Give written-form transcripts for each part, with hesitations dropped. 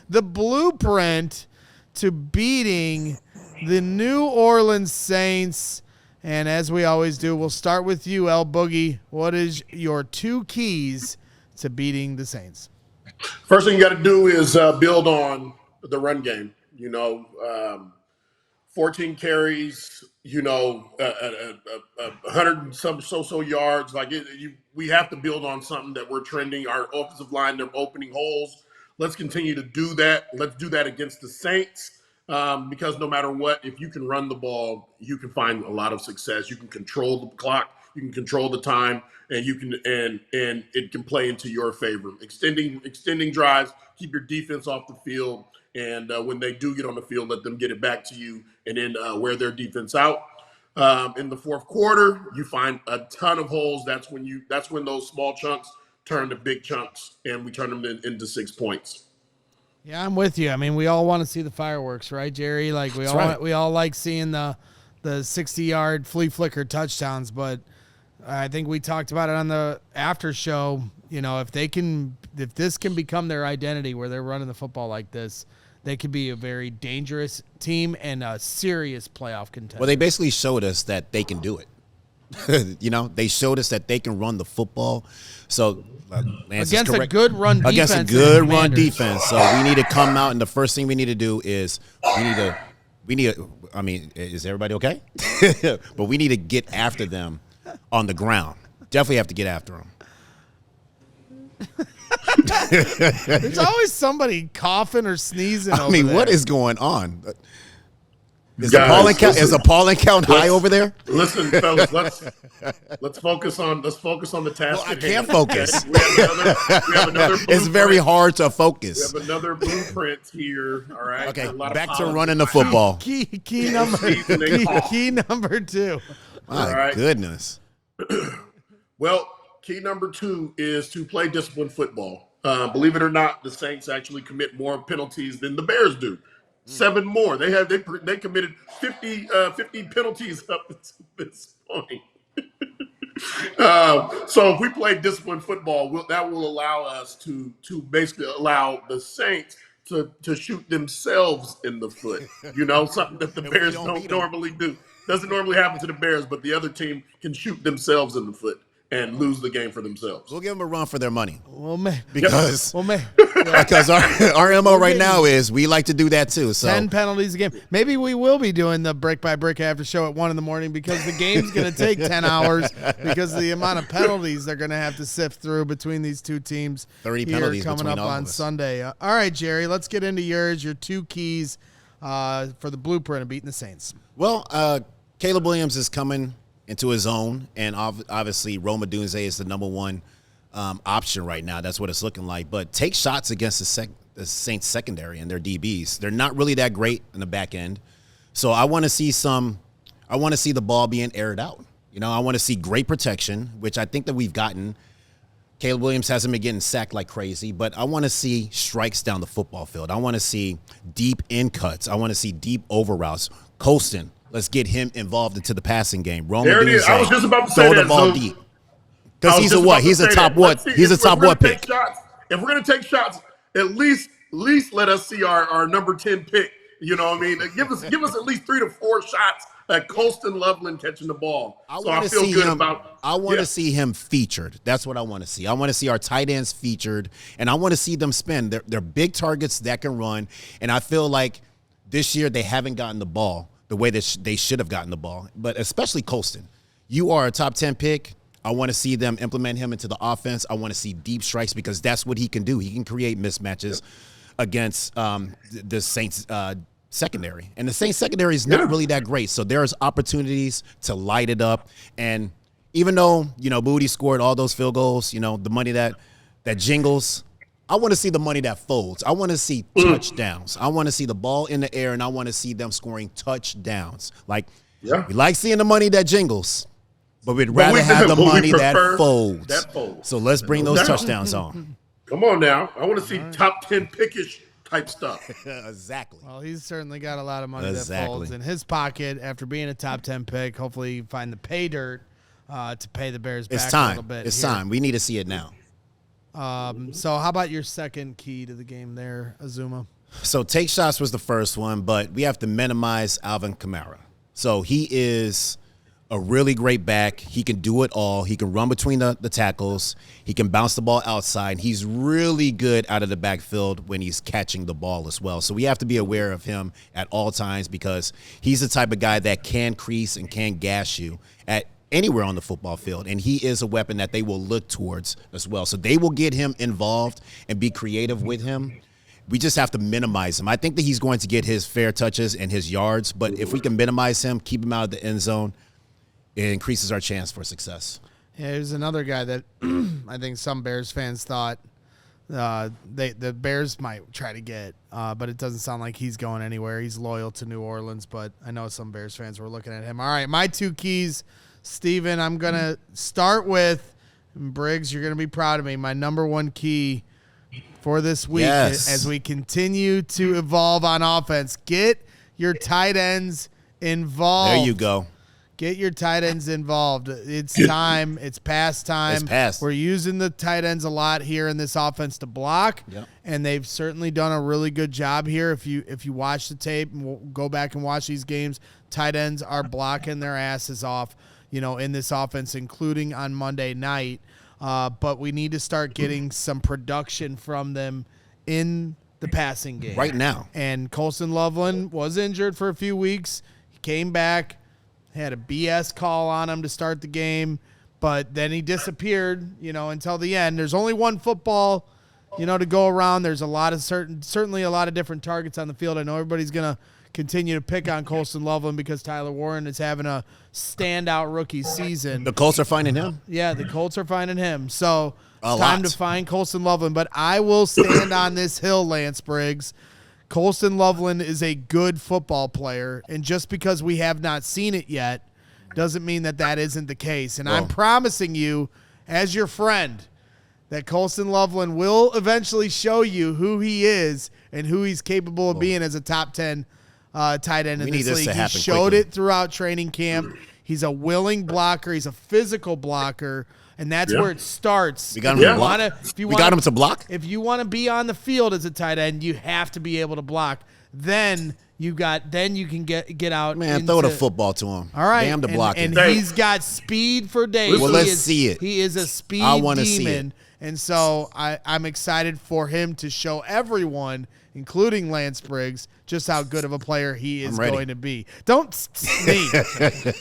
the blueprint to beating the New Orleans Saints. And as we always do, we'll start with you, El Boogie. What is your 2 keys to beating the Saints? First thing you got to do is build on the run game. 14 carries, 100 and some so yards. We have to build on something that we're trending. Our offensive line, they're opening holes. Let's continue to do that. Let's do that against the Saints because no matter what, if you can run the ball, you can find a lot of success. You can control the clock. You can control the time, and you can and it can play into your favor. Extending drives, keep your defense off the field. And when they do get on the field, let them get it back to you and then wear their defense out. In the fourth quarter, you find a ton of holes. That's when those small chunks turn to big chunks, and we turn them into 6 points. Yeah, I'm with you. I mean, we all want to see the fireworks, right, Jerry? Like we all like seeing the 60-yard flea flicker touchdowns, but I think we talked about it on the after show. If this can become their identity where they're running the football like this, they could be a very dangerous team and a serious playoff contender. Well, they basically showed us that they can do it. They showed us that they can run the football. So Lance against is a good run defense. Against a good run defense. So we need to come out, and the first thing we need to do is we need to. I mean, is everybody okay? But we need to get after them on the ground. Definitely have to get after them. There's always somebody coughing or sneezing. I mean, there. what is going on? Is the pollen count high over there? Listen, fellas, let's focus on the task. Well, I can't focus. We have another it's very hard to focus. We have another blueprint here. All right. Okay, back to running the football. Key number 2. My goodness. Well, key number 2 is to play disciplined football. Believe it or not, the Saints actually commit more penalties than the Bears do. 7 more. They committed 50 penalties up to this point. So if we play disciplined football, that will allow us to basically allow the Saints to shoot themselves in the foot. Something that the Bears don't normally do. Doesn't normally happen to the Bears, but the other team can shoot themselves in the foot and lose the game for themselves. We'll give them a run for their money. Well, man. Because our MO right now is we like to do that too. So 10 penalties a game. Maybe we will be doing the brick by brick after show at 1 in because the game's going to take 10 hours because of the amount of penalties they're going to have to sift through between these two teams. 30 penalties coming up on Sunday. All right, Jerry, let's get into yours. Your 2 keys for the blueprint of beating the Saints. Well, Caleb Williams is coming into his own, and obviously Rome Odunze is the number 1 option right now. That's what it's looking like. But take shots against the Saints secondary and their DBs. They're not really that great in the back end. So I want to see the ball being aired out. I want to see great protection, which I think that we've gotten. Caleb Williams hasn't been getting sacked like crazy, but I want to see strikes down the football field. I want to see deep in cuts. I want to see deep over routes. Colston, let's get him involved into the passing game. Roman there it is. I was just about to say the ball deep. Because he's a what? He's a top what? He's a top what pick? If we're going to take shots, at least let us see our number 10 pick. You know what I mean? Give us at least 3 to 4 shots at Colston Loveland catching the ball. I want to see him featured. That's what I want to see. I want to see our tight ends featured, and I want to see them spend. They're big targets that can run, and I feel like this year they haven't gotten the ball the way that they should have gotten the ball, but especially Colston. You are a top 10 pick. I want to see them implement him into the offense. I want to see deep strikes because that's what he can do. He can create mismatches against the Saints secondary. And the Saints secondary is not really that great. So there's opportunities to light it up. And even though, Booty scored all those field goals, the money that jingles, I want to see the money that folds. I want to see touchdowns. I want to see the ball in the air, and I want to see them scoring touchdowns. We like seeing the money that jingles, but we'd rather have the money that folds. So let's bring those touchdowns on. Come on now. I want to see top 10 pickish type stuff. Exactly. Well, he's certainly got a lot of money that folds in his pocket after being a top 10 pick. Hopefully you find the pay dirt to pay the Bears back a little bit. It's time. We need to see it now. So how about your second key to the game there, Azumah? So take shots was the first one, but we have to minimize Alvin Kamara. So he is a really great back. He can do it all. He can run between the tackles. He can bounce the ball outside. He's really good out of the backfield when he's catching the ball as well. So we have to be aware of him at all times because he's the type of guy that can crease and can gash you at anywhere on the football field, and he is a weapon that they will look towards as well. So they will get him involved and be creative with him. We just have to minimize him. I think that he's going to get his fair touches and his yards, but if we can minimize him, keep him out of the end zone, it increases our chance for success. Yeah, there's another guy that I think some Bears fans thought the Bears might try to get, but it doesn't sound like he's going anywhere. He's loyal to New Orleans, but I know some Bears fans were looking at him. All right, my 2 keys, Steven, I'm going to start with, Briggs, you're going to be proud of me, my number 1 key for this week as we continue to evolve on offense. Get your tight ends involved. There you go. Get your tight ends involved. It's time. It's past time. It's past. We're using the tight ends a lot here in this offense to block, and they've certainly done a really good job here. If you watch the tape and we'll go back and watch these games, tight ends are blocking their asses off, in this offense, including on Monday night. But we need to start getting some production from them in the passing game right now. And Colston Loveland was injured for a few weeks. He came back. Had a BS call on him to start the game, but then he disappeared, until the end. There's only one football, to go around. There's certainly a lot of different targets on the field. I know everybody's going to continue to pick on Colston Loveland because Tyler Warren is having a standout rookie season. The Colts are finding him? Yeah, the Colts are finding him. So it's time to find Colston Loveland, but I will stand on this hill, Lance Briggs. Colston Loveland is a good football player, and just because we have not seen it yet doesn't mean that isn't the case. And I'm promising you, as your friend, that Colston Loveland will eventually show you who he is and who he's capable of being as a top 10 tight end in this league. He showed it throughout training camp. He's a willing blocker. He's a physical blocker. And that's where it starts. We got him to block. We got him to block. If you want to be on the field as a tight end, you have to be able to block. Then you can get out. Man, throw the football to him. All right. Damn the blocking. And he's got speed for days. Well, let's see it. He is a speed demon. See it. And so I'm excited for him to show everyone, including Lance Briggs, just how good of a player he is going to be. Don't sneeze.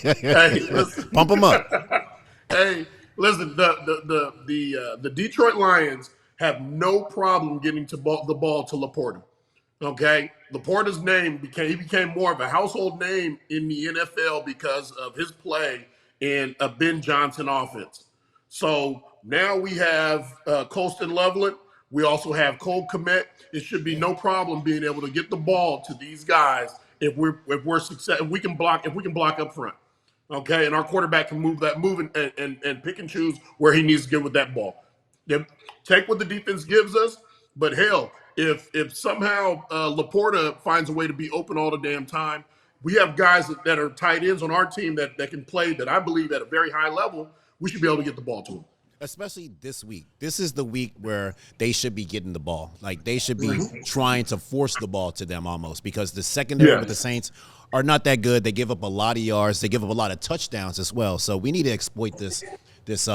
Hey, pump him up. Hey. Listen, the Detroit Lions have no problem getting the ball to Laporta. Okay, Laporta's name became more of a household name in the NFL because of his play in a Ben Johnson offense. So now we have Colston Loveland. We also have Cole Kmet. It should be no problem being able to get the ball to these guys if we're successful. If we can block up front. Okay, and our quarterback can move and pick and choose where he needs to get with that ball. Take what the defense gives us, but hell, if somehow Laporta finds a way to be open all the damn time, we have guys that are tight ends on our team that can play that I believe at a very high level. We should be able to get the ball to them. Especially this week. This is the week where they should be getting the ball. Like, they should be trying to force the ball to them almost, because the secondary with the Saints are not that good. They give up a lot of yards. They give up a lot of touchdowns as well. So we need to exploit this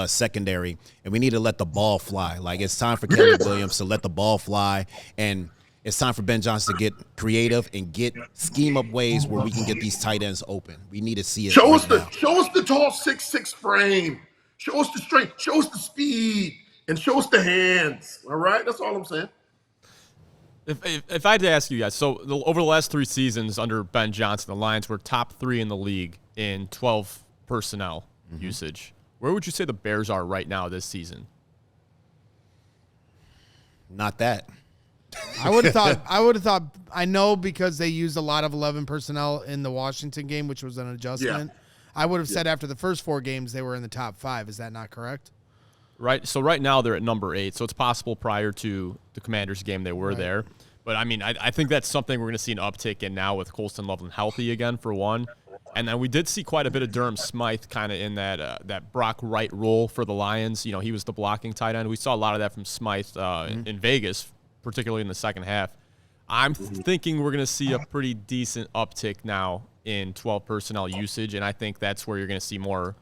secondary, and we need to let the ball fly. Like, it's time for Kevin Williams to let the ball fly, and it's time for Ben Johnson to get creative and scheme up ways where we can get these tight ends open. We need to see it. Show us the tall 6'6" frame. Show us the strength. Show us the speed, and show us the hands. All right, that's all I'm saying. If I had to ask you guys, so over the last 3 seasons under Ben Johnson, the Lions were top 3 in the league in 12 personnel usage. Where would you say the Bears are right now this season? Not that. I would have thought. I know, because they used a lot of 11 personnel in the Washington game, which was an adjustment. Yeah. I would have said after the first 4 games they were in the top 5. Is that not correct? Right. So right now they're at number 8. So it's possible prior to the Commanders game they were there. But, I mean, I think that's something we're going to see an uptick in now with Colston Loveland healthy again, for one. And then we did see quite a bit of Durham Smythe kind of in that Brock Wright role for the Lions. You know, he was the blocking tight end. We saw a lot of that from Smythe in Vegas, particularly in the second half. I'm thinking we're going to see a pretty decent uptick now in 12 personnel usage, and I think that's where you're going to see more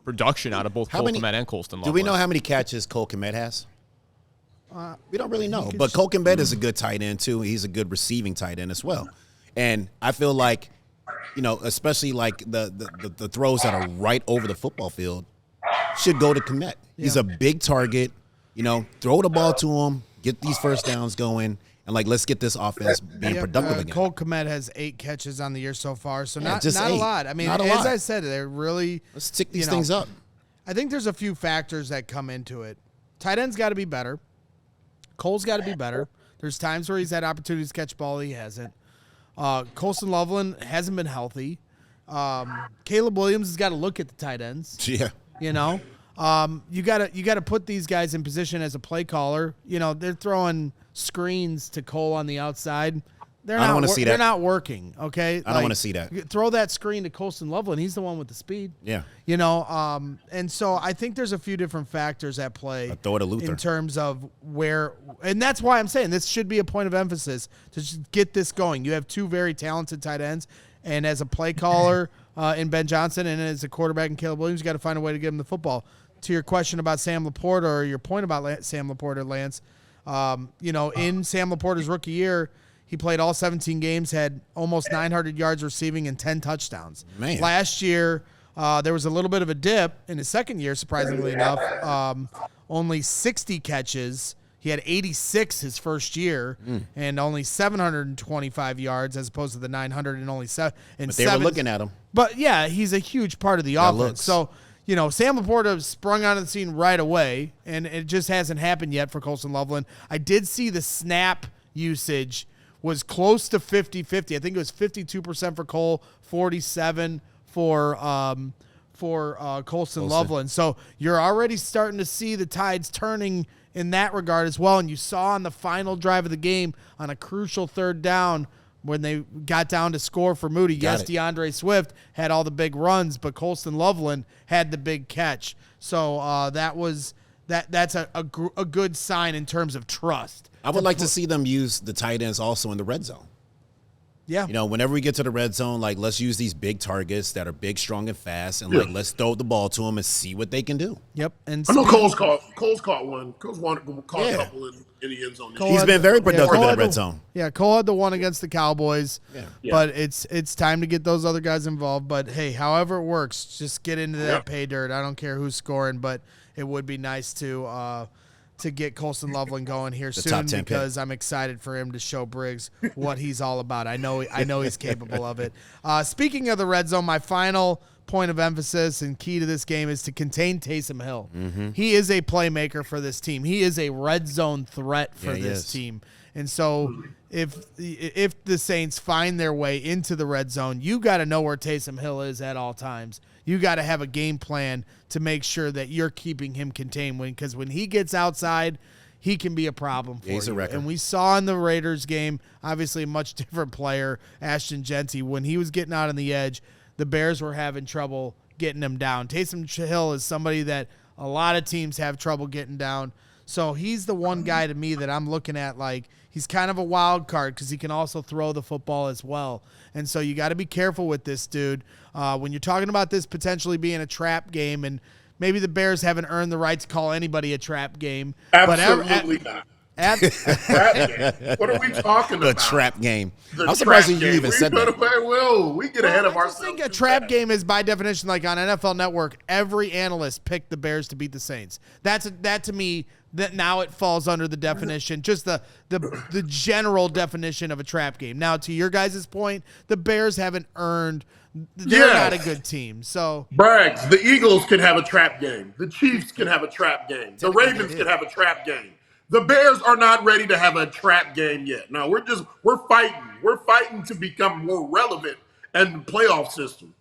production out of both Cole Kmet and Colston Loveland. Do we know how many catches Cole Kmet has? We don't really know, but Cole Kmet is a good tight end too. He's a good receiving tight end as well, and I feel like, especially like the throws that are right over the football field should go to Kmet. He's a big target. Throw the ball to him, get these first downs going, and let's get this offense being productive again. Cole Kmet has 8 catches on the year so far, so not a lot. I mean, as I said, they're really let's tick these things up. I think there's a few factors that come into it. Tight end's got to be better. Cole's got to be better. There's times where he's had opportunities to catch ball, he hasn't. Colston Loveland hasn't been healthy. Caleb Williams has got to look at the tight ends. Yeah. You got to put these guys in position as a play caller. They're throwing screens to Cole on the outside. I don't want to see that. They're not working, okay? I don't want to see that. Throw that screen to Colston Loveland. He's the one with the speed. Yeah. And so I think there's a few different factors at play. Throw it to Luther. In terms of where – and that's why I'm saying this should be a point of emphasis to just get this going. You have 2 very talented tight ends, and as a play caller in Ben Johnson and as a quarterback in Caleb Williams, you got to find a way to get him the football. To your question about Sam Laporta or your point about Sam Laporta, Lance, in Sam Laporta's rookie year – he played all 17 games, had almost 900 yards receiving and 10 touchdowns. Man. Last year, there was a little bit of a dip. In his second year, surprisingly enough, only 60 catches. He had 86 his first year and only 725 yards as opposed to the 900 and only 7. But they were looking at him. But, yeah, he's a huge part of the offense. So, Sam Laporta sprung onto the scene right away, and it just hasn't happened yet for Colston Loveland. I did see the snap usage was close to 50-50. I think it was 52% for Cole, 47 for Colston Loveland. So you're already starting to see the tides turning in that regard as well. And you saw on the final drive of the game on a crucial third down when they got down to score for Moody. DeAndre Swift had all the big runs, but Colston Loveland had the big catch. So that's a good sign in terms of trust. I would like to see them use the tight ends also in the red zone. Yeah. Whenever we get to the red zone, let's use these big targets that are big, strong, and fast, and let's throw the ball to them and see what they can do. Yep. And I know Cole's caught one. Cole's caught a couple in the end zone. He's been very productive in the red zone. Yeah, Cole had the one against the Cowboys. Yeah. But it's time to get those other guys involved. But hey, however it works, just get into that pay dirt. I don't care who's scoring, but it would be nice to get Colston Loveland going here soon because I'm excited for him to show Briggs what he's all about. I know he's capable of it. Speaking of the red zone, my final point of emphasis and key to this game is to contain Taysom Hill. Mm-hmm. He is a playmaker for this team. He is a red zone threat for this team. And so if the Saints find their way into the red zone, you got to know where Taysom Hill is at all times. You got to have a game plan to make sure that you're keeping him contained because when he gets outside, he can be a problem for you. And we saw in the Raiders game, obviously a much different player, Ashton Genty, when he was getting out on the edge, the Bears were having trouble getting him down. Taysom Hill is somebody that a lot of teams have trouble getting down. So he's the one guy to me that I'm looking at he's kind of a wild card because he can also throw the football as well. And so you got to be careful with this dude. When you're talking about this potentially being a trap game, and maybe the Bears haven't earned the right to call anybody a trap game. Absolutely not. What are we talking about? The trap game. I'm surprised you even said that. We get ahead of ourselves. I think a trap game is by definition, like on NFL Network, every analyst picked the Bears to beat the Saints. That to me, that now it falls under the definition, just the general definition of a trap game. Now, to your guys' point, the Bears haven't earned. They're not a good team. So Briggs, the Eagles can have a trap game. The Chiefs can have a trap game. The Ravens can have a trap game. The Bears are not ready to have a trap game yet. No, we're fighting. We're fighting to become more relevant in the playoff system.